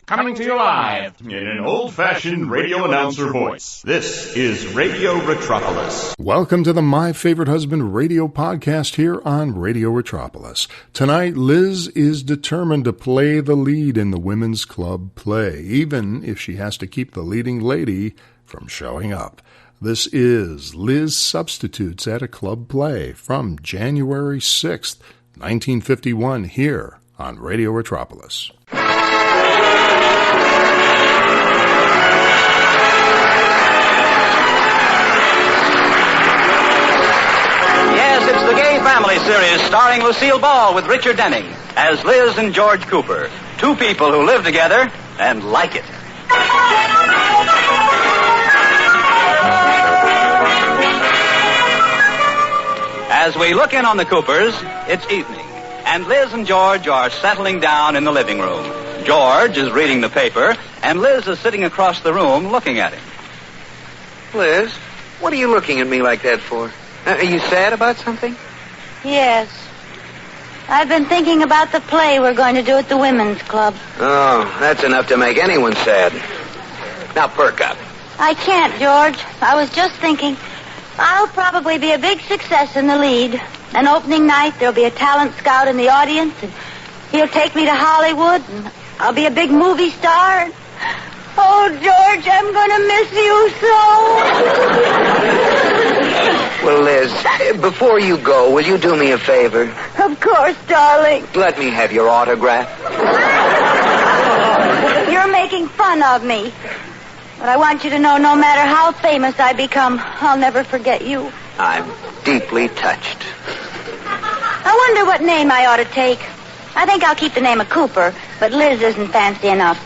Coming to you live in an old-fashioned radio announcer voice. This is Radio Retropolis. Welcome to the My Favorite Husband radio podcast here on Radio Retropolis. Tonight, Liz is determined to play the lead in the women's club play, even if she has to keep the leading lady from showing up. This is Liz Substitutes at a Club Play from January 6th, 1951, here on Radio Retropolis. The Gay Family series starring Lucille Ball with Richard Denning as Liz and George Cooper, two people who live together and like it. As we look in on the Coopers, it's evening, and Liz and George are settling down in the living room. George is reading the paper, and Liz is sitting across the room looking at him. Liz, what are you looking at me like that for? Are you sad about something? Yes. I've been thinking about the play we're going to do at the women's club. Oh, that's enough to make anyone sad. Now perk up. I can't, George. I was just thinking, I'll probably be a big success in the lead. And opening night, there'll be a talent scout in the audience, and he'll take me to Hollywood, and I'll be a big movie star. Oh, George, I'm going to miss you so. Well, Liz, before you go, will you do me a favor? Of course, darling. Let me have your autograph. You're making fun of me. But I want you to know, no matter how famous I become, I'll never forget you. I'm deeply touched. I wonder what name I ought to take. I think I'll keep the name of Cooper, but Liz isn't fancy enough.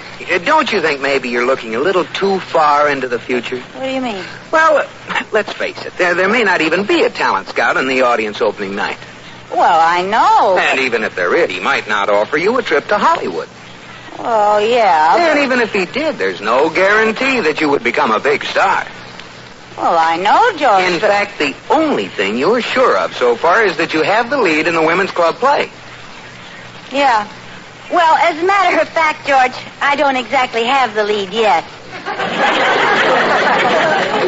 Don't you think maybe you're looking a little too far into the future? What do you mean? Well, let's face it. There may not even be a talent scout in the audience opening night. Well, I know. And even if there is, he might not offer you a trip to Hollywood. Oh, yeah. And even if he did, there's no guarantee that you would become a big star. Well, I know, George. In fact, the only thing you're sure of so far is that you have the lead in the women's club play. Yeah. Well, as a matter of fact, George, I don't exactly have the lead yet.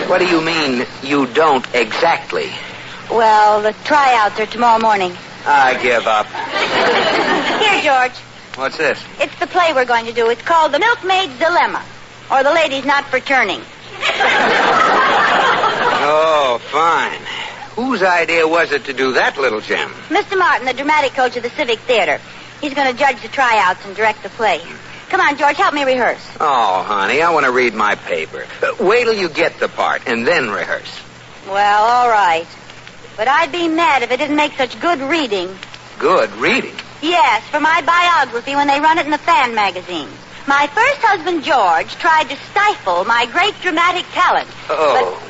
What do you mean, you don't exactly? Well, the tryouts are tomorrow morning. I give up. Here, George. What's this? It's the play we're going to do. It's called The Milkmaid's Dilemma, or The Lady's Not for Turning. Oh, fine. Whose idea was it to do that little gem? Mr. Martin, the dramatic coach of the Civic Theater. He's going to judge the tryouts and direct the play. Come on, George, help me rehearse. Oh, honey, I want to read my paper. Wait till you get the part, and then rehearse. Well, all right. But I'd be mad if it didn't make such good reading. Good reading? Yes, for my biography when they run it in the fan magazines. My first husband, George, tried to stifle my great dramatic talent. Oh.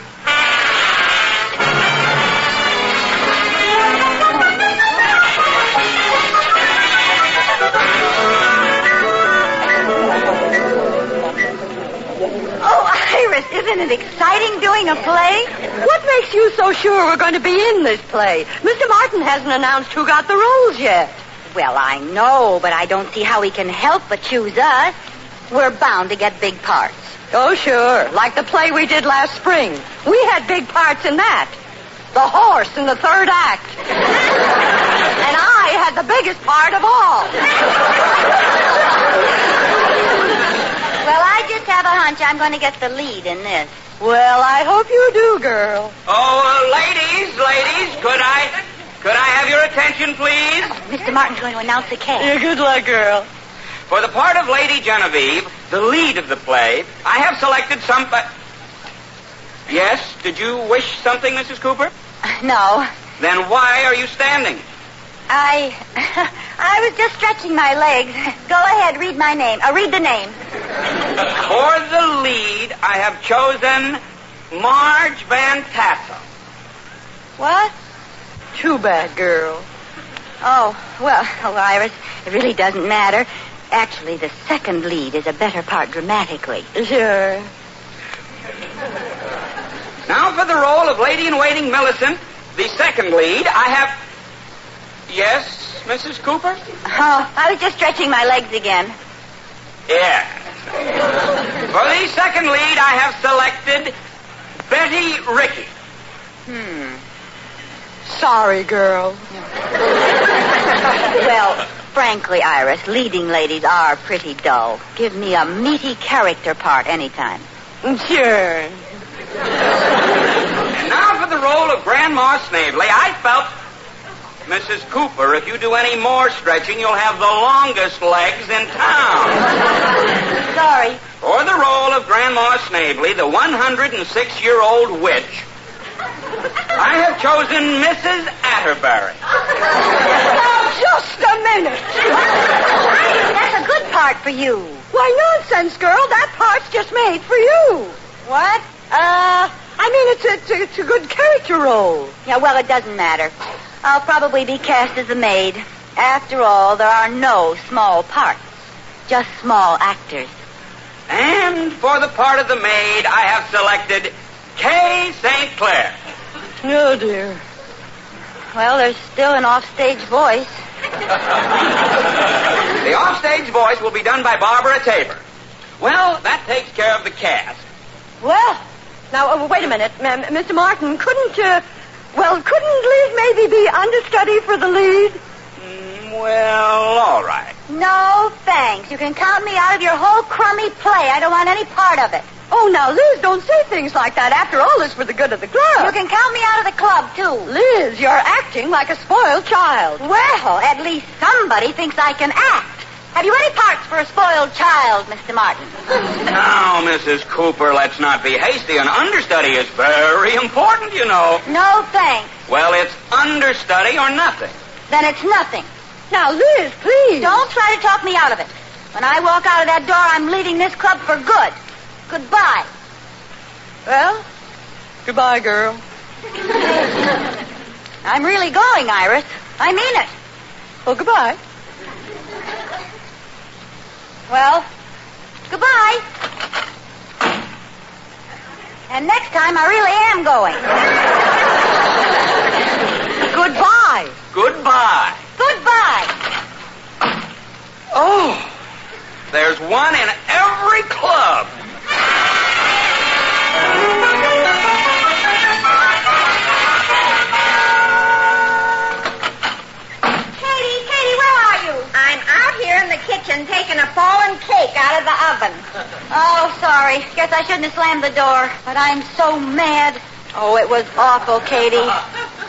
Iris, isn't it exciting doing a play? What makes you so sure we're going to be in this play? Mr. Martin hasn't announced who got the roles yet. Well, I know, but I don't see how he can help but choose us. We're bound to get big parts. Oh, sure. Like the play we did last spring. We had big parts in that. The horse in the third act. And I had the biggest part of all. Well, I just have a hunch I'm going to get the lead in this. Well, I hope you do, girl. Oh, ladies, could I have your attention, please? Mr. Martin's going to announce the cast. Yeah, good luck, girl. For the part of Lady Genevieve, the lead of the play, I have selected somebody. Yes, did you wish something, Mrs. Cooper? No. Then why are you standing? I was just stretching my legs. Go ahead, read my name. Read the name. For the lead, I have chosen Marge Van Tassel. What? Too bad, girl. Oh, well, Iris, it really doesn't matter. Actually, the second lead is a better part dramatically. Sure. Now for the role of Lady-in-Waiting Millicent, the second lead, I have... Yes, Mrs. Cooper? Oh, I was just stretching my legs again. Yes. second lead, I have selected Betty Rickey. Sorry, girl. Well, frankly, Iris, leading ladies are pretty dull. Give me a meaty character part anytime. Sure. And now for the role of Grandma Snavely. I felt, Mrs. Cooper, if you do any more stretching, you'll have the longest legs in town. Sorry. For the role of Grandma Snavely, the 106-year-old witch, I have chosen Mrs. Atterbury. Now, just a minute. That's a good part for you. Why, nonsense, girl. That part's just made for you. What? I mean, it's a good character role. Yeah, well, it doesn't matter. I'll probably be cast as a maid. After all, there are no small parts. Just small actors. And for the part of the maid, I have selected Kay St. Clair. Oh, dear. Well, there's still an offstage voice. The offstage voice will be done by Barbara Tabor. Well, that takes care of the cast. Well, now, wait a minute. Mr. Martin, couldn't Liz maybe be understudy for the lead? Well, all right. No, thanks. You can count me out of your whole crummy play. I don't want any part of it. Oh, now, Liz, don't say things like that. After all, it's for the good of the club. You can count me out of the club, too. Liz, you're acting like a spoiled child. Well, at least somebody thinks I can act. Have you any parts for a spoiled child, Mr. Martin? Now, Mrs. Cooper, let's not be hasty. An understudy is very important, you know. No, thanks. Well, it's understudy or nothing. Then it's nothing. Now, Liz, please. Don't try to talk me out of it. When I walk out of that door, I'm leaving this club for good. Goodbye. Well, goodbye, girl. I'm really going, Iris. I mean it. Well, goodbye. Well, goodbye. And next time, I really am going. Goodbye. Goodbye. Goodbye. Oh, there's one in every club. Katie, where are you? I'm out here in the kitchen taking a fallen cake out of the oven. Oh, sorry. Guess I shouldn't have slammed the door. But I'm so mad. Oh, it was awful, Katie.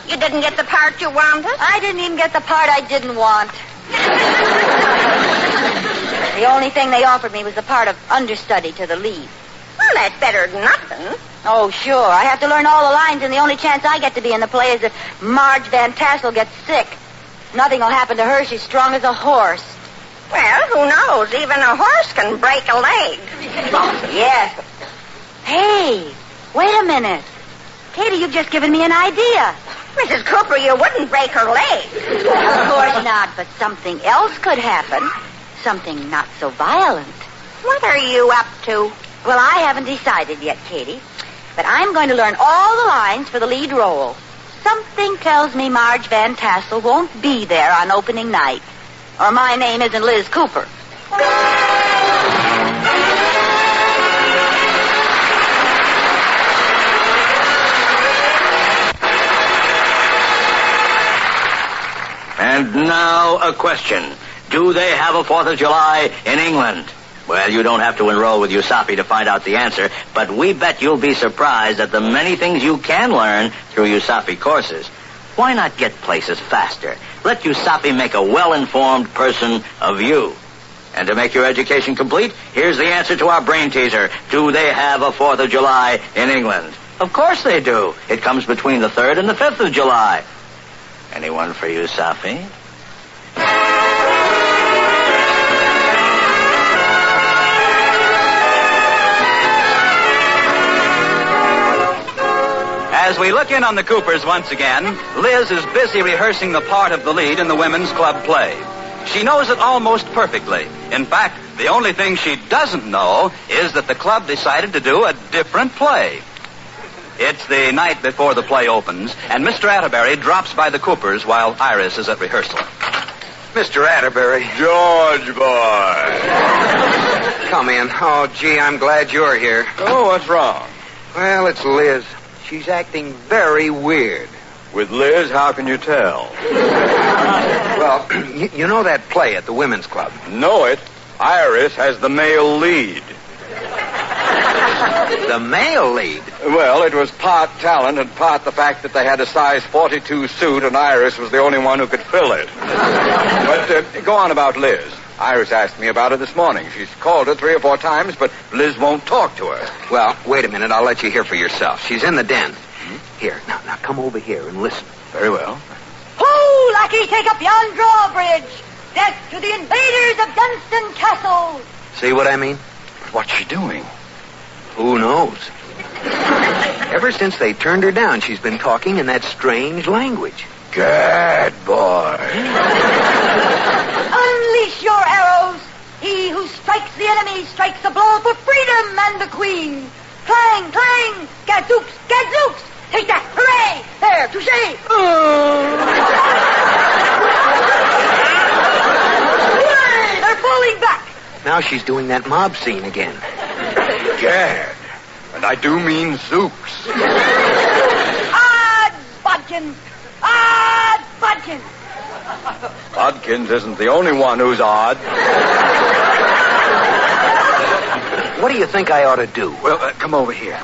You didn't get the part you wanted? I didn't even get the part I didn't want. The only thing they offered me was the part of understudy to the lead. Well, that's better than nothing. Oh, sure. I have to learn all the lines, and the only chance I get to be in the play is if Marge Van Tassel gets sick. Nothing will happen to her. She's strong as a horse. Well, who knows? Even a horse can break a leg. Yes. Hey, wait a minute. Katie, you've just given me an idea. Mrs. Cooper, you wouldn't break her leg. Of course not, but something else could happen. Something not so violent. What are you up to? Well, I haven't decided yet, Katie. But I'm going to learn all the lines for the lead role. Something tells me Marge Van Tassel won't be there on opening night. Or my name isn't Liz Cooper. And now a question. Do they have a 4th of July in England? Well, you don't have to enroll with USAPI to find out the answer, but we bet you'll be surprised at the many things you can learn through USAPI courses. Why not get places faster? Let USAPI make a well-informed person of you. And to make your education complete, here's the answer to our brain teaser. Do they have a 4th of July in England? Of course they do. It comes between the 3rd and the 5th of July. Anyone for USAPI? As we look in on the Coopers once again, Liz is busy rehearsing the part of the lead in the women's club play. She knows it almost perfectly. In fact, the only thing she doesn't know is that the club decided to do a different play. It's the night before the play opens, and Mr. Atterbury drops by the Coopers while Iris is at rehearsal. Mr. Atterbury. George boy. Come in. Oh, gee, I'm glad you're here. Oh, what's wrong? Well, it's Liz. She's acting very weird. With Liz, how can you tell? Well, you know that play at the Women's Club? Know it. Iris has the male lead. The male lead? Well, it was part talent and part the fact that they had a size 42 suit and Iris was the only one who could fill it. But go on about Liz. Iris asked me about her this morning. She's called her 3 or 4 times, but Liz won't talk to her. Well, wait a minute. I'll let you hear for yourself. She's in the den. Here, now come over here and listen. Very well. Who, lackey, take up yon drawbridge? Death to the invaders of Dunstan Castle. See what I mean? But what's she doing? Who knows? Ever since they turned her down, she's been talking in that strange language. Good boy. Unleash your arrows. He who strikes the enemy strikes a blow for freedom and the Queen. Clang, clang, gadzooks, gadzooks. Take that, hooray! There, touché. Hooray, they're falling back. Now she's doing that mob scene again. Gad. And I do mean Zooks. Odds, Bodkins. Odds, Bodkins. Bodkins isn't the only one who's odd. What do you think I ought to do? Well, come over here.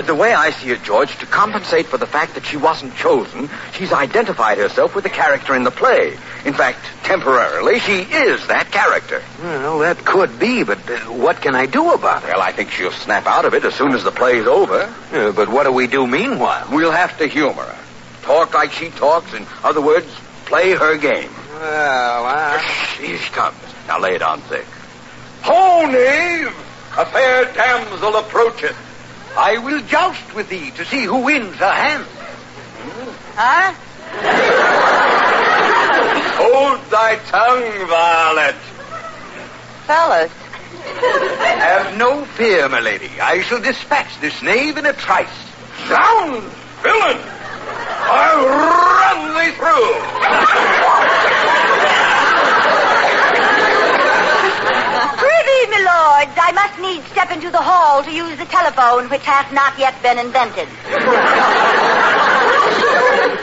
The way I see it, George, to compensate for the fact that she wasn't chosen, she's identified herself with the character in the play. In fact, temporarily, she is that character. Well, that could be, but what can I do about it? Well, I think she'll snap out of it as soon as the play's over. But what do we do meanwhile? We'll have to humor her. Talk like she talks. In other words, play her game. Well, Here she comes. Now lay it on thick. Ho, knave! A fair damsel approacheth. I will joust with thee to see who wins her hand. Huh? Hold thy tongue, varlet. Fellas. Have no fear, my lady. I shall dispatch this knave in a trice. Down, villain! I'll run thee through. Prithee, my lords, I must needs step into the hall to use the telephone, which hath not yet been invented.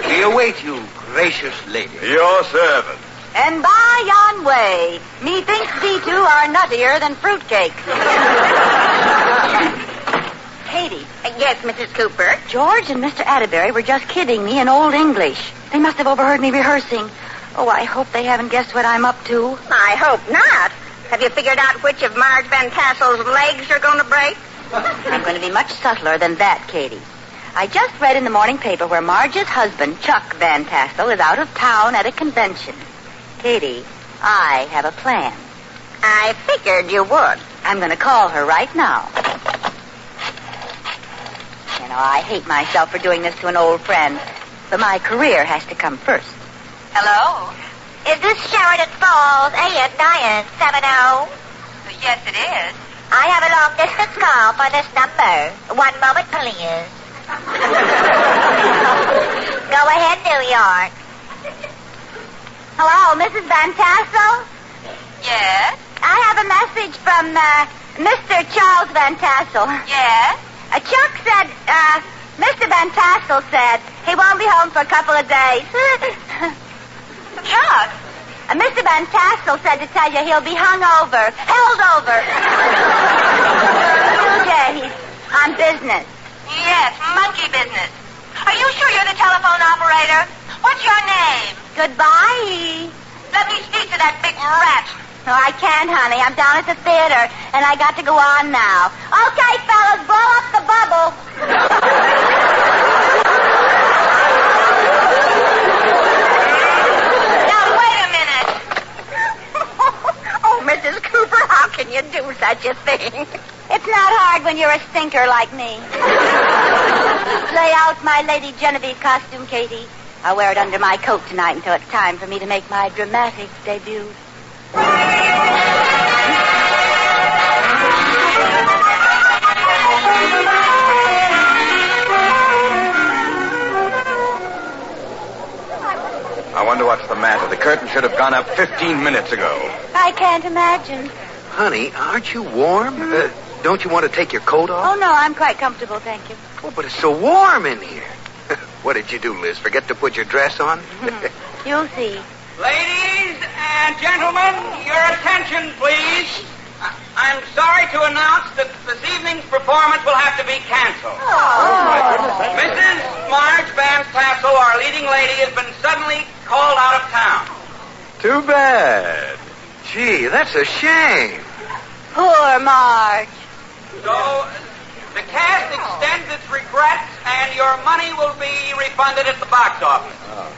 we await you, gracious lady. Your servant. And by yon way, methinks thee two are nuttier than fruitcake. Katie. Yes, Mrs. Cooper. George and Mr. Atterbury were just kidding me in Old English. They must have overheard me rehearsing. Oh, I hope they haven't guessed what I'm up to. I hope not. Have you figured out which of Marge Van Tassel's legs are going to break? I'm going to be much subtler than that, Katie. I just read in the morning paper where Marge's husband, Chuck Van Tassel, is out of town at a convention. Katie, I have a plan. I figured you would. I'm going to call her right now. You know, I hate myself for doing this to an old friend, but my career has to come first. Hello? Is this Sheridan Falls, AN970? Yes, it is. I have a long-distance call for this number. 1 moment, please. Go ahead, New York. Hello, Mrs. Van Tassel? Yes? I have a message from Mr. Charles Van Tassel. Yes? Chuck said, Mr. Van Tassel said he won't be home for a couple of days. Chuck? Mr. Van Tassel said to tell you he'll be held over 2 days on business. Yes, monkey business. Are you sure you're the telephone operator? What's your name? Goodbye. Let me speak to that big rat. No, I can't, honey. I'm down at the theater, and I got to go on now. Okay, fellas, blow up the bubble. Now, wait a minute. Oh, Mrs. Cooper, how can you do such a thing? It's not hard when you're a stinker like me. Lay out my Lady Genevieve costume, Katie. I'll wear it under my coat tonight until it's time for me to make my dramatic debut. I wonder what's the matter. The curtain should have gone up 15 minutes ago. I can't imagine. Honey, aren't you warm? Don't you want to take your coat off? Oh, no, I'm quite comfortable, thank you. Oh, but it's so warm in here. What did you do, Liz? Forget to put your dress on? You'll see. Ladies and gentlemen, your attention, please. I'm sorry to announce that this evening's performance will have to be canceled. Mrs. Marge Van Tassel, our leading lady, has been suddenly called out of town. Too bad. Gee, that's a shame. Poor Marge. So, the cast extends its regrets, and your money will be refunded at the box office.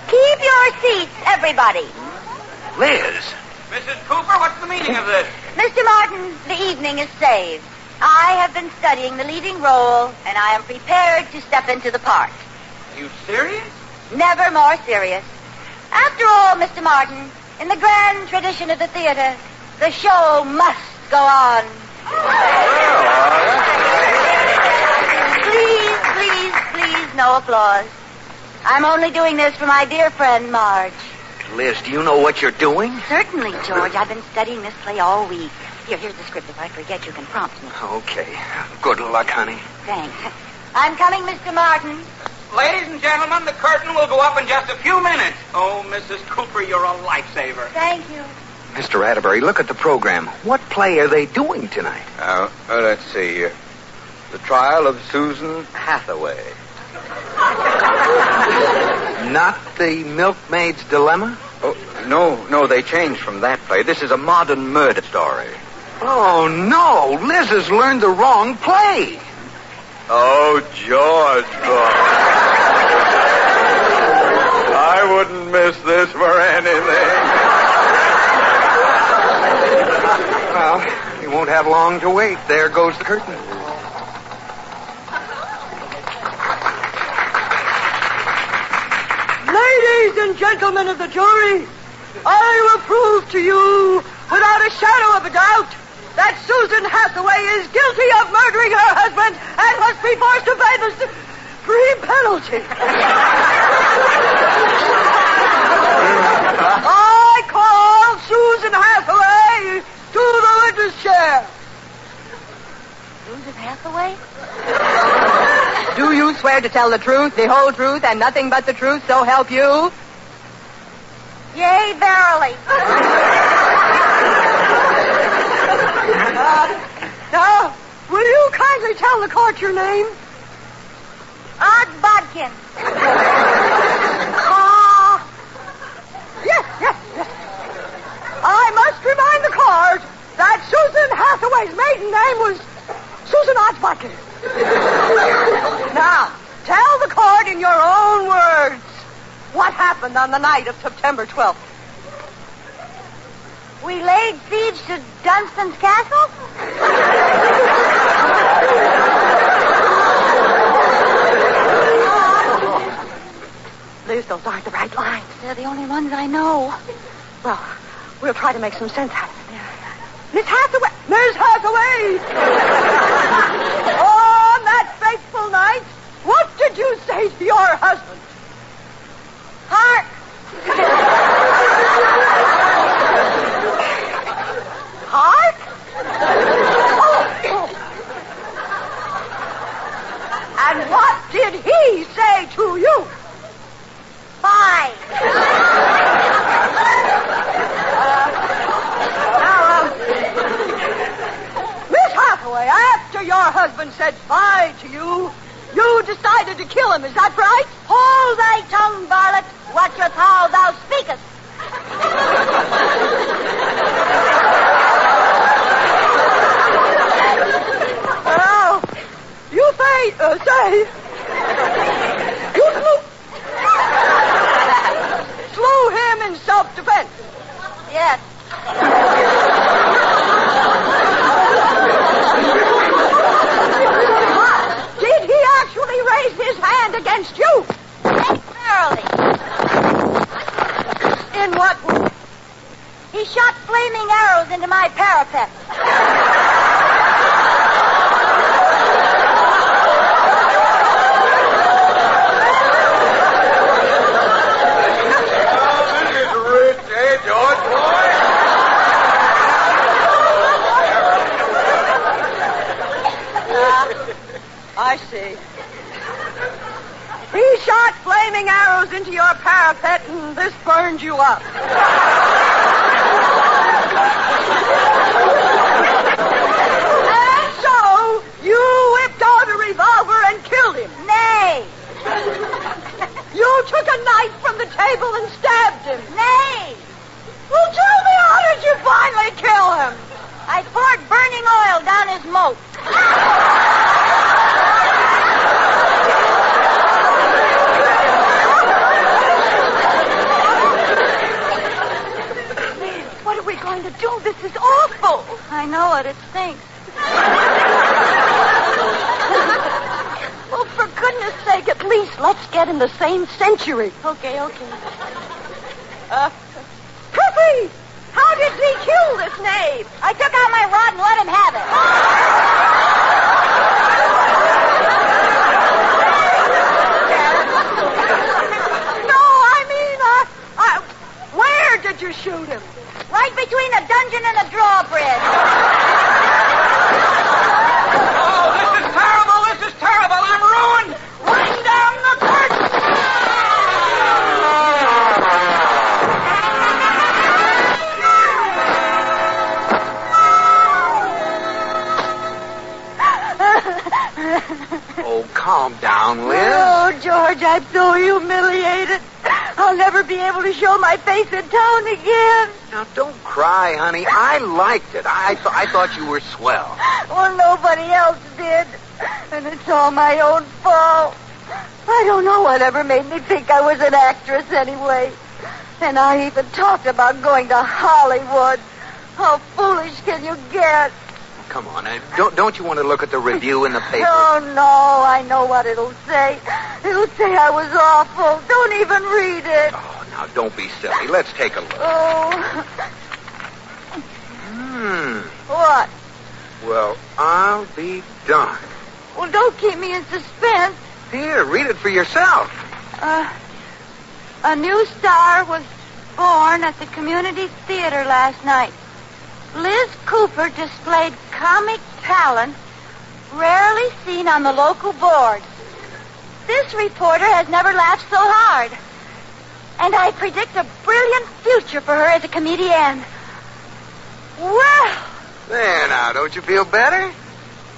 Keep your seats, everybody. Liz. Mrs. Cooper, what's the meaning of this? Mr. Martin, the evening is saved. I have been studying the leading role, and I am prepared to step into the part. You serious? Never more serious. After all, Mr. Martin, in the grand tradition of the theater, the show must go on. Please, no applause. I'm only doing this for my dear friend, Marge. Liz, do you know what you're doing? Certainly, George. I've been studying this play all week. Here's the script. If I forget, you can prompt me. Okay. Good luck, honey. Thanks. I'm coming, Mr. Martin. Ladies and gentlemen, the curtain will go up in just a few minutes. Oh, Mrs. Cooper, you're a lifesaver. Thank you. Mr. Atterbury, look at the program. What play are they doing tonight? Let's see. The Trial of Susan Hathaway. Not the Milkmaid's Dilemma? Oh, no, they changed from that play. This is a modern murder story. Oh, no. Liz has learned the wrong play. Oh, George, boy. I wouldn't miss this for anything. Well, you won't have long to wait. There goes the curtain. Ladies and gentlemen of the jury, I will prove to you, without a shadow of a doubt, that Susan Hathaway is guilty of murdering her husband and must be forced to pay the supreme penalty. I call Susan Hathaway to the witness chair. Susan Hathaway? Do you swear to tell the truth, the whole truth, and nothing but the truth, so help you? Yea, verily. Now, will you kindly tell the court your name? Bodkin. Yes. I must remind the court that Susan Hathaway's maiden name was Susan Osbodkin. Now, tell the court in your own words what happened on the night of September 12th. We laid siege to Dunstan's castle? Liz, those aren't the right lines. They're the only ones I know. Well, we'll try to make some sense out of it. Miss Hathaway! On that fateful night, what did you say to your husband? Hark! Hark? And what did he say to you? Bye. Miss Hathaway, after your husband said bye to you, you decided to kill him, is that right? Hold thy tongue, varlet. Watch how thou speakest. Well, you say you slew him in self-defense. Yes. Did he actually raise his hand against you? Verily. In what way? He shot flaming arrows into my parapet. This is rich, eh, George boy? I see. He shot flaming arrows into your parapet, and this burned you up. And so, you whipped out a revolver and killed him. Nay. You took a knife from the table and stabbed him. Nay. Well, tell me, how did you finally kill him? I poured burning oil down his moat. What are we going to do? This is awful. I know it. It stinks. Well, for goodness sake, at least let's get in the same century. Okay. Puppy! How did he kill this knave? I took out my rod and let him have it. No, I mean, where did you shoot him? Right between the dungeon and the drawbridge. Oh, this is terrible. This is terrible. I'm ruined. Ring down the curtain. Oh, calm down, Liz. Oh, George, I'm so humiliated. I'll never be able to show my face in town again. Now, don't cry, honey. I liked it. I thought you were swell. Well, nobody else did. And it's all my own fault. I don't know whatever made me think I was an actress anyway. And I even talked about going to Hollywood. How foolish can you get? Come on, don't you want to look at the review in the paper? Oh, no, I know what it'll say. It'll say I was awful. Don't even read it. Oh, now, don't be silly. Let's take a look. Oh. What? Well, I'll be darned. Well, don't keep me in suspense. Here, read it for yourself. A new star was born at the community theater last night. Liz Cooper displayed comic talent rarely seen on the local board. This reporter has never laughed so hard. And I predict a brilliant future for her as a comedian. Well, There now, don't you feel better?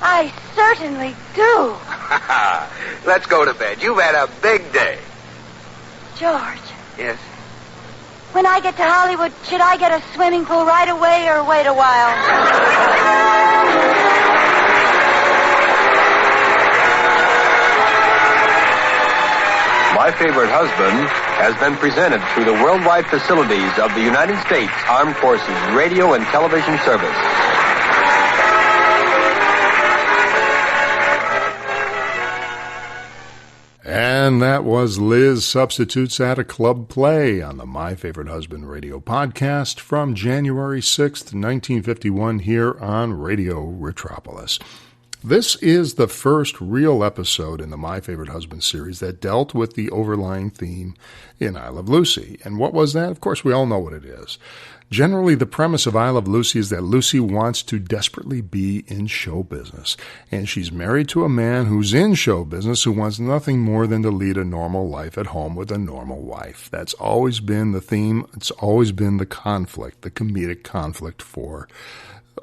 I certainly do. Let's go to bed. You've had a big day. George, Yes? when I get to Hollywood, should I get a swimming pool right away or wait a while? My Favorite Husband has been presented through the worldwide facilities of the United States Armed Forces Radio and Television Service. And that was Liz Substitutes at a Club Play on the My Favorite Husband radio podcast from January 6th, 1951 here on Radio Retropolis. This is the first real episode in the My Favorite Husband series that dealt with the overlying theme in I Love Lucy. And what was that? Of course, we all know what it is. Generally, the premise of I Love Lucy is that Lucy wants to desperately be in show business. And she's married to a man who's in show business who wants nothing more than to lead a normal life at home with a normal wife. That's always been the theme. It's always been the conflict, the comedic conflict for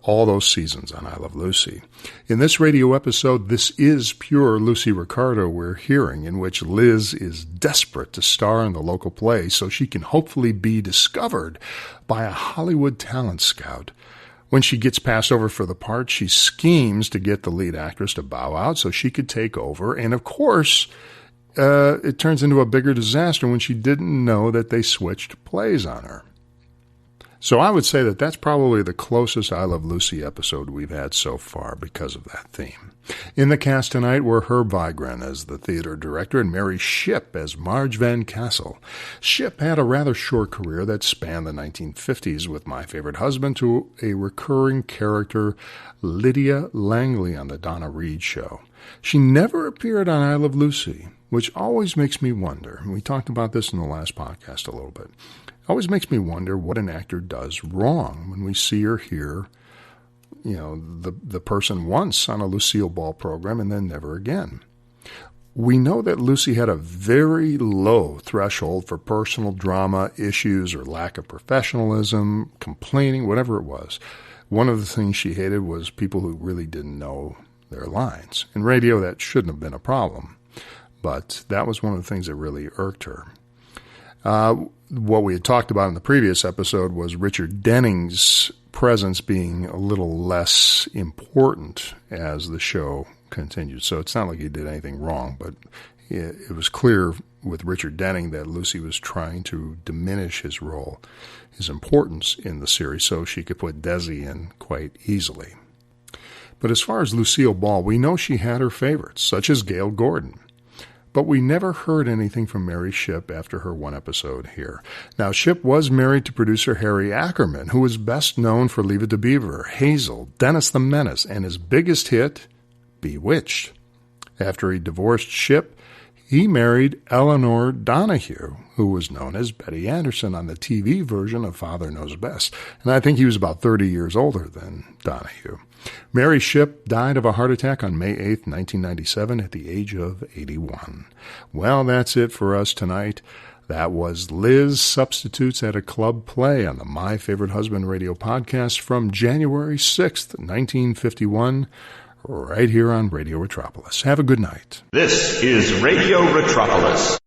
all those seasons on I Love Lucy. In this radio episode, this is pure Lucy Ricardo we're hearing, in which Liz is desperate to star in the local play so she can hopefully be discovered by a Hollywood talent scout. When she gets passed over for the part, she schemes to get the lead actress to bow out so she could take over, and of course, it turns into a bigger disaster when she didn't know that they switched plays on her. So I would say that that's probably the closest I Love Lucy episode we've had so far because of that theme. In the cast tonight were Herb Vigran as the theater director and Mary Shipp as Marge Van Cassel. Shipp had a rather short career that spanned the 1950s with My Favorite Husband to a recurring character, Lydia Langley, on the Donna Reed Show. She never appeared on I Love Lucy, which always makes me wonder. We talked about this in the last podcast a little bit. Always makes me wonder what an actor does wrong when we see or hear the person once on a Lucille Ball program and then never again. We know that Lucy had a very low threshold for personal drama, issues, or lack of professionalism, complaining, whatever it was. One of the things she hated was people who really didn't know their lines. In radio, that shouldn't have been a problem, but that was one of the things that really irked her. What we had talked about in the previous episode was Richard Denning's presence being a little less important as the show continued. So it's not like he did anything wrong, but it was clear with Richard Denning that Lucy was trying to diminish his role, his importance in the series, so she could put Desi in quite easily. But as far as Lucille Ball, we know she had her favorites, such as Gail Gordon. But we never heard anything from Mary Shipp after her one episode here. Now, Shipp was married to producer Harry Ackerman, who was best known for Leave It to Beaver, Hazel, Dennis the Menace, and his biggest hit, Bewitched. After he divorced Shipp, he married Eleanor Donahue, who was known as Betty Anderson on the TV version of Father Knows Best. And I think he was about 30 years older than Donahue. Mary Shipp died of a heart attack on May 8th, 1997, at the age of 81. Well, that's it for us tonight. That was Liz Substitutes at a Club Play on the My Favorite Husband radio podcast from January 6th, 1951, right here on Radio Retropolis. Have a good night. This is Radio Retropolis.